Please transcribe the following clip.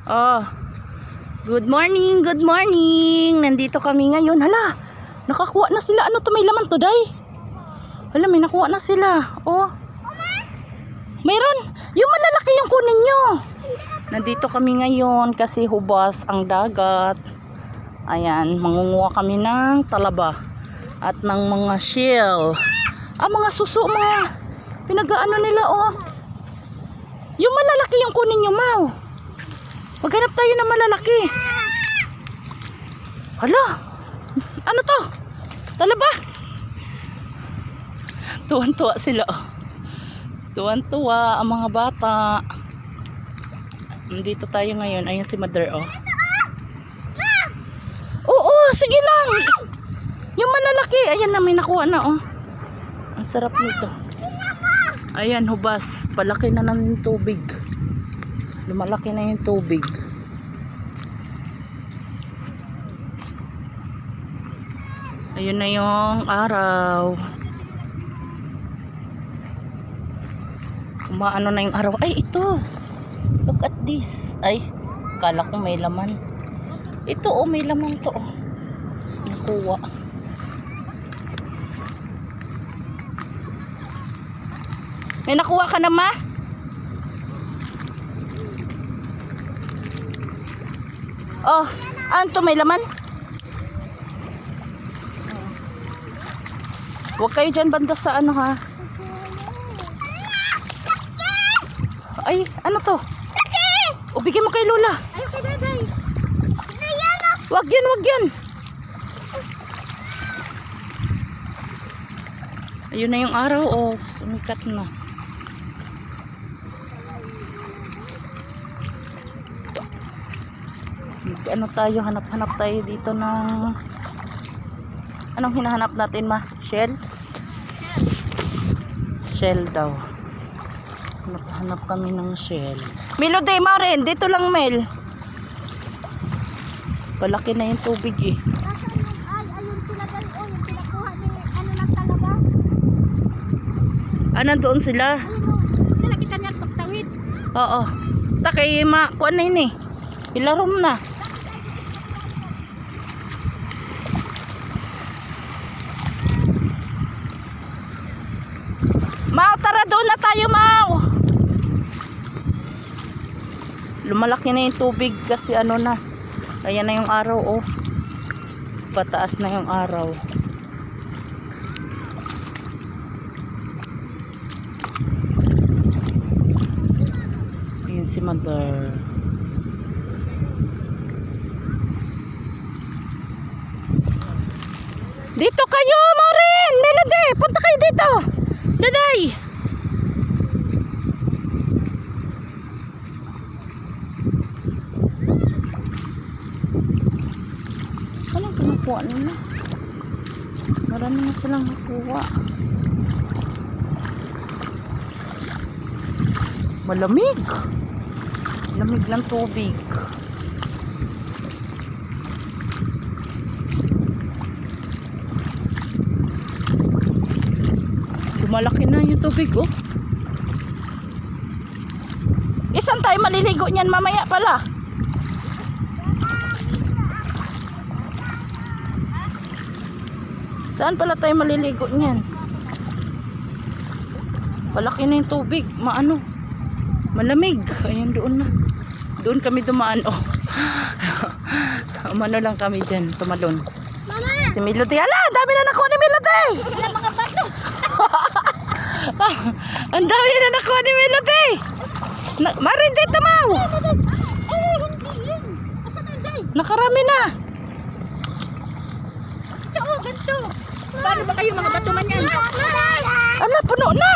Oh, good morning, good morning. Nandito kami ngayon. Hala, nakakuha na sila. Ano to, may laman to, day? Hala, may nakuha na sila. Oh, mayroon. Yung malalaki yung kunin nyo. Nandito kami ngayon kasi hubas ang dagat. Ayan, mangunguha kami ng talaba at ng mga shell. Mga suso, mga pinag-ano nila, oh. Yung malalaki yung kunin nyo, Mau. Maghanap tayo ng malalaki. Hala, ano to? Talaba? Tuwan-tuwa sila. Tuwan-tuwa ang mga bata. Nandito tayo ngayon. Ayun si Mother, oh. Oo, sige lang. Yung malalaki, ayan na, may nakuha na, oh. Ang sarap nito. Ayan, hubas. Palaki na ng tubig. Lumalaki na yung tubig. Ayun na yung araw. Umaano na yung araw. Ay, ito. Look at this. Ay, kala ko may laman. Ito, oh, may laman to, oh. Nakuha. May nakuha ka na, ma? Oh, ano may laman? Huwag kayo dyan banda sa ano, ha? Ay, ano to? O, bigyan mo kay Lola. Ayaw kay Daday. Wag yan, wag yan. Ayun na yung araw, oh. Sumikat na. Ano tayo, hanap-hanap tayo dito ng anong hinahanap natin, ma? Shell? Shell daw. Hanap kami ng shell. Melody, Maureen, dito lang, Mel. Palaki na yung tubig, eh. Ayun sila tayo. Oh, yung pinakuha ni ano ng talaba. Nandoon sila? Ayun, nilagyan niya pagtawid. Oo. Takay, ma, kuan na yun, eh. Ilarom na. Mau, tara doon na tayo, Mau. Lumalaki na yung tubig kasi ano na. Ayan na yung araw, oh. Pataas na yung araw. Ayan si Mother. Dito kayo, Maureen! Melody! Punta kayo dito! Daday! Anong pinakuha nila? Marami na silang nakuha. Malamig! Lamig ng tubig. Malaki na yung tubig, oh. Isan tayo maliligo niyan mamaya pala? Saan pala tayo maliligo niyan? Malaki na yung tubig. Maano? Malamig. Ayun, doon na. Doon kami dumaan, oh. Umano lang kami dyan. Tumalon. Mama! Si Melody. Ala! Dami na nakuha ni Melody! Wala mga bato. Ang dami na nakuha ni Melody. Marin dito, Mau. Hindi yun. Asan na, Day? Nakarami na. Ito, ganito. Paano ba kayo mga bato man yan? Ala, puno na.